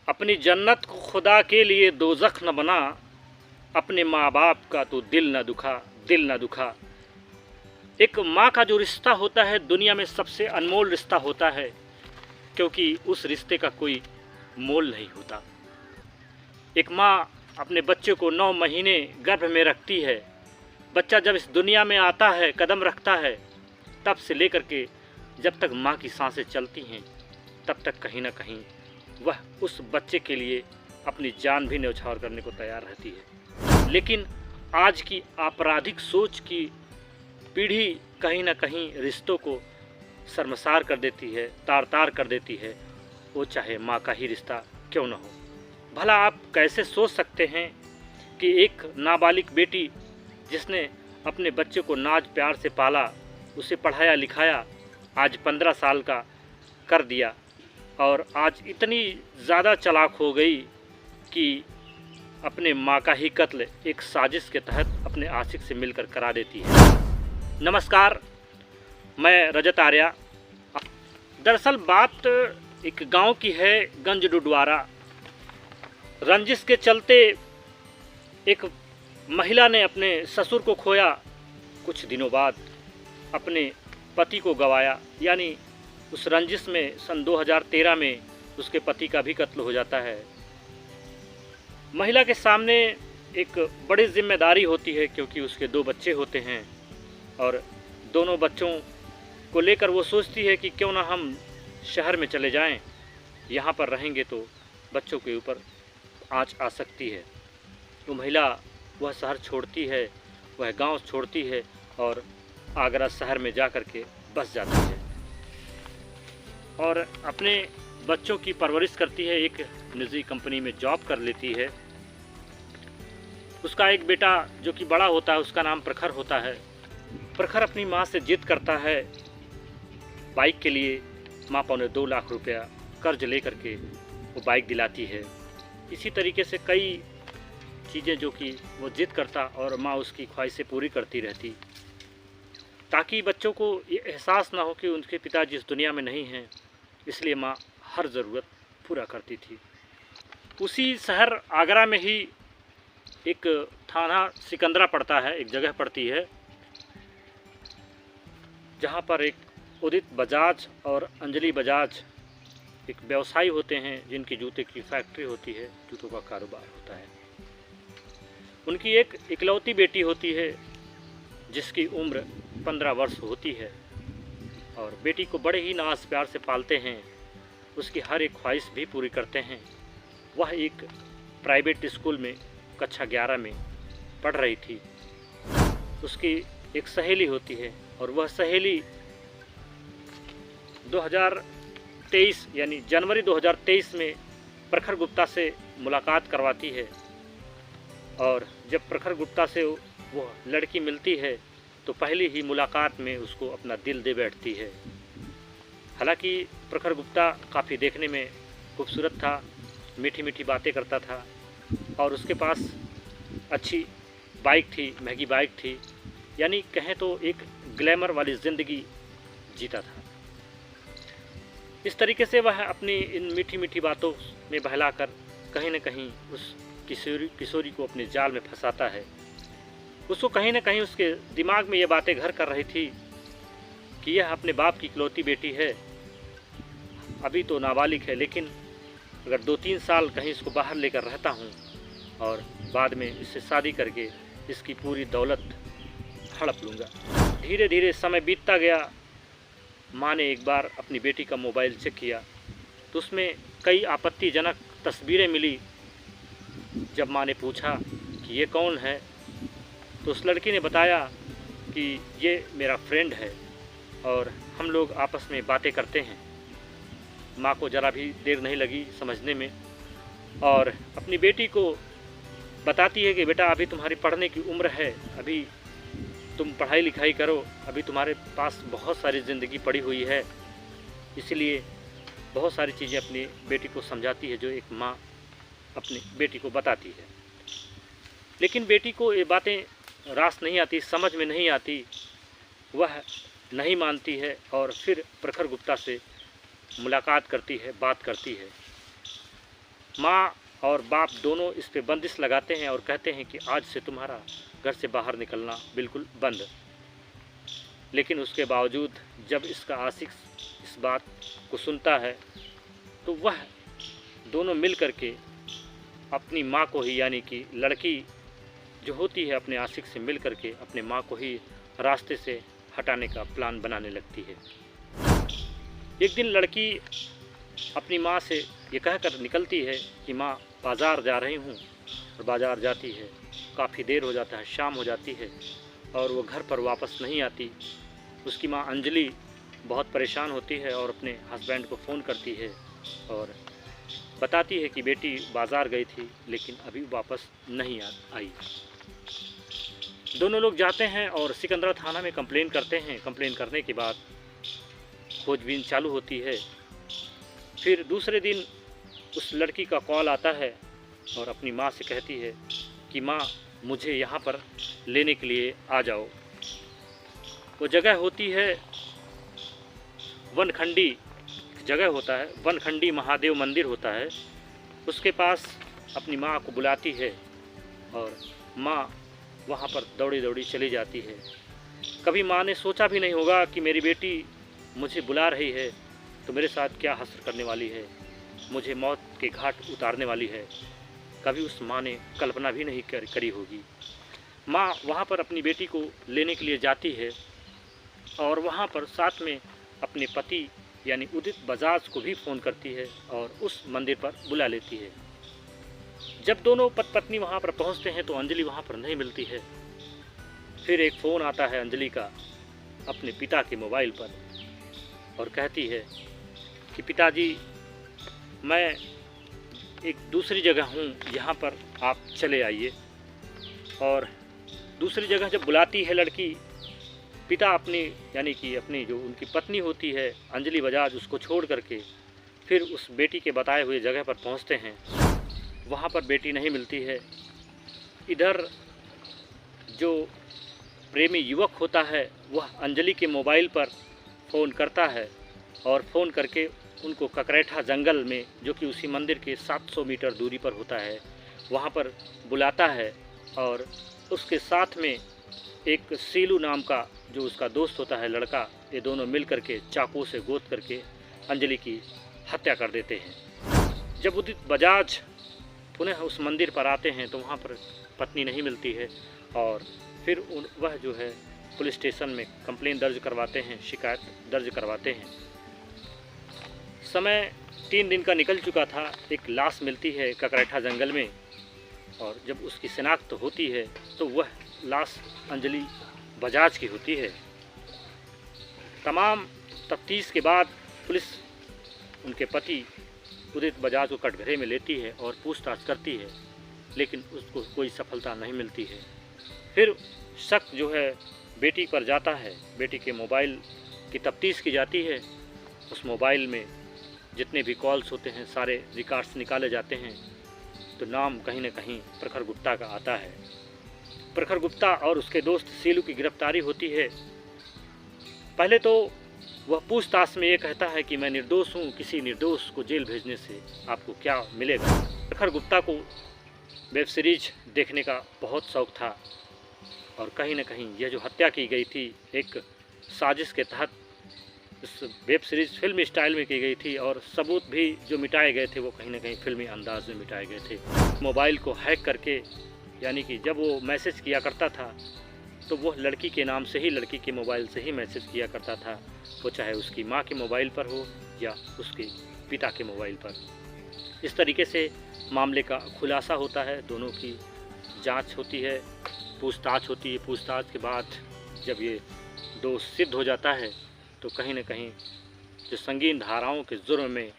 अपनी जन्नत को खुदा के लिए दोज़ख न बना, अपने माँ बाप का तो दिल न दुखा, दिल न दुखा। एक माँ का जो रिश्ता होता है दुनिया में सबसे अनमोल रिश्ता होता है, क्योंकि उस रिश्ते का कोई मोल नहीं होता। एक माँ अपने बच्चे को 9 महीने गर्भ में रखती है। बच्चा जब इस दुनिया में आता है, कदम रखता है, तब से लेकर के जब तक माँ की सांसें चलती हैं, तब तक कहीं ना कहीं वह उस बच्चे के लिए अपनी जान भी न्यौछावर करने को तैयार रहती है। लेकिन आज की आपराधिक सोच की पीढ़ी कहीं ना कहीं रिश्तों को शर्मसार कर देती है, तार तार कर देती है, वो चाहे माँ का ही रिश्ता क्यों न हो। भला आप कैसे सोच सकते हैं कि एक नाबालिग बेटी जिसने अपने बच्चे को नाज प्यार से पाला, उसे पढ़ाया लिखाया, आज 15 साल का कर दिया और आज इतनी ज़्यादा चालाक हो गई कि अपने माँ का ही कत्ल एक साजिश के तहत अपने आशिक से मिलकर करा देती है। नमस्कार, मैं रजत आर्या। दरअसल बात एक गांव की है, गंज डुडवारा। रंजिश के चलते एक महिला ने अपने ससुर को खोया, कुछ दिनों बाद अपने पति को गंवाया। यानी उस रंजिश में सन 2013 में उसके पति का भी कत्ल हो जाता है। महिला के सामने एक बड़ी जिम्मेदारी होती है, क्योंकि उसके 2 बच्चे होते हैं और दोनों बच्चों को लेकर वो सोचती है कि क्यों ना हम शहर में चले जाएं, यहाँ पर रहेंगे तो बच्चों के ऊपर आँच आ सकती है। वो महिला वह शहर छोड़ती है, वह गांव छोड़ती है और आगरा शहर में जा कर के बस जाती है और अपने बच्चों की परवरिश करती है। एक निजी कंपनी में जॉब कर लेती है। उसका एक बेटा जो कि बड़ा होता है, उसका नाम प्रखर होता है। प्रखर अपनी माँ से जिद करता है बाइक के लिए। माँ 2.25 लाख रुपया कर्ज ले करके वो बाइक दिलाती है। इसी तरीके से कई चीज़ें जो कि वो जिद करता और माँ उसकी ख्वाहिशें पूरी करती रहती, ताकि बच्चों को ये एहसास ना हो कि उनके पिता जिस दुनिया में नहीं हैं। इसलिए माँ हर ज़रूरत पूरा करती थी। उसी शहर आगरा में ही एक थाना सिकंदरा पड़ता है, एक जगह पड़ती है जहाँ पर एक उदित बजाज और अंजलि बजाज एक व्यवसायी होते हैं, जिनकी जूते की फैक्ट्री होती है, जूतों का कारोबार होता है। उनकी एक इकलौती बेटी होती है जिसकी उम्र 15 वर्ष होती है और बेटी को बड़े ही नाज प्यार से पालते हैं, उसकी हर एक ख्वाहिश भी पूरी करते हैं। वह एक प्राइवेट स्कूल में कक्षा 11 में पढ़ रही थी। उसकी एक सहेली होती है और वह सहेली 2023 यानी जनवरी 2023 में प्रखर गुप्ता से मुलाकात करवाती है और जब प्रखर गुप्ता से वो लड़की मिलती है तो पहली ही मुलाकात में उसको अपना दिल दे बैठती है। हालांकि प्रखर गुप्ता काफ़ी देखने में खूबसूरत था, मीठी मीठी बातें करता था और उसके पास अच्छी बाइक थी, महंगी बाइक थी। यानी कहें तो एक ग्लैमर वाली ज़िंदगी जीता था। इस तरीके से वह अपनी इन मीठी मीठी बातों में बहलाकर कहीं न कहीं उस किशोरी को अपने जाल में फंसाता है। उसको कहीं न कहीं उसके दिमाग में ये बातें घर कर रही थी कि यह अपने बाप की इकलौती बेटी है, अभी तो नाबालिग है, लेकिन अगर 2-3 साल कहीं इसको बाहर लेकर रहता हूँ और बाद में इससे शादी करके इसकी पूरी दौलत हड़प लूँगा। धीरे धीरे समय बीतता गया। माँ ने एक बार अपनी बेटी का मोबाइल चेक किया तो उसमें कई आपत्तिजनक तस्वीरें मिली। जब माँ ने पूछा कि ये कौन है, तो उस लड़की ने बताया कि ये मेरा फ्रेंड है और हम लोग आपस में बातें करते हैं। माँ को ज़रा भी देर नहीं लगी समझने में और अपनी बेटी को बताती है कि बेटा अभी तुम्हारी पढ़ने की उम्र है, अभी तुम पढ़ाई लिखाई करो, अभी तुम्हारे पास बहुत सारी ज़िंदगी पड़ी हुई है। इसलिए बहुत सारी चीज़ें अपनी बेटी को समझाती है जो एक माँ अपनी बेटी को बताती है। लेकिन बेटी को ये बातें रास नहीं आती, समझ में नहीं आती, वह नहीं मानती है और फिर प्रखर गुप्ता से मुलाकात करती है, बात करती है। माँ और बाप दोनों इस पे बंदिश लगाते हैं और कहते हैं कि आज से तुम्हारा घर से बाहर निकलना बिल्कुल बंद। लेकिन उसके बावजूद जब इसका आशिक इस बात को सुनता है तो वह दोनों मिल कर के अपनी माँ को ही, यानी कि लड़की जो होती है अपने आशिक से मिल कर के अपने माँ को ही रास्ते से हटाने का प्लान बनाने लगती है। एक दिन लड़की अपनी माँ से ये कहकर निकलती है कि माँ बाज़ार जा रही हूँ, और बाज़ार जाती है। काफ़ी देर हो जाता है, शाम हो जाती है और वो घर पर वापस नहीं आती। उसकी माँ अंजलि बहुत परेशान होती है और अपने हस्बैंड को फ़ोन करती है और बताती है कि बेटी बाज़ार गई थी लेकिन अभी वापस नहीं आई। दोनों लोग जाते हैं और सिकंदरा थाना में कंप्लेन करते हैं। कंप्लेन करने के बाद खोजबीन चालू होती है। फिर दूसरे दिन उस लड़की का कॉल आता है और अपनी माँ से कहती है कि माँ मुझे यहाँ पर लेने के लिए आ जाओ। वो जगह होती है वनखंडी जगह होता है, वनखंडी महादेव मंदिर होता है। उसके पास अपनी माँ को बुलाती है और माँ वहाँ पर दौड़ी दौड़ी चली जाती है। कभी माँ ने सोचा भी नहीं होगा कि मेरी बेटी मुझे बुला रही है तो मेरे साथ क्या हश्र करने वाली है, मुझे मौत के घाट उतारने वाली है। कभी उस माँ ने कल्पना भी नहीं करी होगी। माँ वहाँ पर अपनी बेटी को लेने के लिए जाती है और वहाँ पर साथ में अपने पति यानी उदित बजाज को भी फ़ोन करती है और उस मंदिर पर बुला लेती है। जब दोनों पति पत्नी वहाँ पर पहुँचते हैं तो अंजलि वहाँ पर नहीं मिलती है। फिर एक फ़ोन आता है अंजलि का अपने पिता के मोबाइल पर और कहती है कि पिताजी मैं एक दूसरी जगह हूँ, यहाँ पर आप चले आइए। और दूसरी जगह जब बुलाती है लड़की, पिता अपनी यानी कि अपनी जो उनकी पत्नी होती है अंजलि बजाज उसको छोड़ करके फिर उस बेटी के बताए हुए जगह पर पहुंचते हैं। वहां पर बेटी नहीं मिलती है। इधर जो प्रेमी युवक होता है वह अंजलि के मोबाइल पर फ़ोन करता है और फ़ोन करके उनको ककरेठा जंगल में, जो कि उसी मंदिर के 700 मीटर दूरी पर होता है, वहाँ पर बुलाता है। और उसके साथ में एक सीलू नाम का जो उसका दोस्त होता है लड़का, ये दोनों मिल करके चाकू से गोद करके अंजलि की हत्या कर देते हैं। जब उदित बजाज पुनः उस मंदिर पर आते हैं तो वहाँ पर पत्नी नहीं मिलती है और फिर वह जो है पुलिस स्टेशन में कंप्लेन दर्ज करवाते हैं, शिकायत दर्ज करवाते हैं। समय 3 दिन का निकल चुका था। एक लाश मिलती है ककरेठा जंगल में और जब उसकी शिनाख्त होती है तो वह लाश अंजलि बजाज की होती है। तमाम तफ्तीश के बाद पुलिस उनके पति उदित बजाज को कटघरे में लेती है और पूछताछ करती है, लेकिन उसको कोई सफलता नहीं मिलती है। फिर शक जो है बेटी पर जाता है। बेटी के मोबाइल की तफ्तीश की जाती है। उस मोबाइल में जितने भी कॉल्स होते हैं सारे रिकॉर्ड्स निकाले जाते हैं तो नाम कहीं न कहीं प्रखर गुप्ता का आता है। प्रखर गुप्ता और उसके दोस्त सीलू की गिरफ्तारी होती है। पहले तो वह पूछताछ में ये कहता है कि मैं निर्दोष हूँ, किसी निर्दोष को जेल भेजने से आपको क्या मिलेगा। प्रखर गुप्ता को वेब सीरीज देखने का बहुत शौक़ था और कहीं न कहीं यह जो हत्या की गई थी एक साजिश के तहत इस वेब सीरीज़ फिल्मी स्टाइल में की गई थी और सबूत भी जो मिटाए गए थे वो कहीं न कहीं फिल्मी अंदाज में मिटाए गए थे। मोबाइल को हैक करके, यानी कि जब वो मैसेज किया करता था तो वह लड़की के नाम से ही, लड़की के मोबाइल से ही मैसेज किया करता था, वो चाहे उसकी माँ के मोबाइल पर हो या उसके पिता के मोबाइल पर। इस तरीके से मामले का खुलासा होता है, दोनों की जांच होती है, पूछताछ होती है। पूछताछ के बाद जब ये दोष सिद्ध हो जाता है तो कहीं न कहीं जो संगीन धाराओं के जुर्म में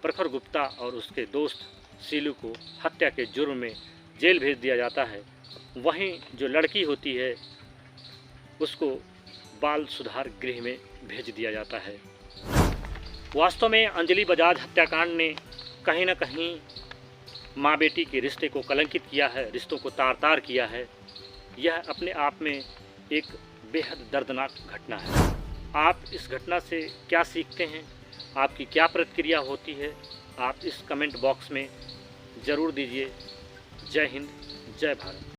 प्रखर गुप्ता और उसके दोस्त सीलू को हत्या के जुर्म में जेल भेज दिया जाता है। वहीं जो लड़की होती है उसको बाल सुधार गृह में भेज दिया जाता है। वास्तव में अंजलि बजाज हत्याकांड ने कहीं न कहीं माँ बेटी के रिश्ते को कलंकित किया है, रिश्तों को तार तार किया है। यह अपने आप में एक बेहद दर्दनाक घटना है। आप इस घटना से क्या सीखते हैं, आपकी क्या प्रतिक्रिया होती है, आप इस कमेंट बॉक्स में ज़रूर दीजिए। जय हिंद, जय भारत।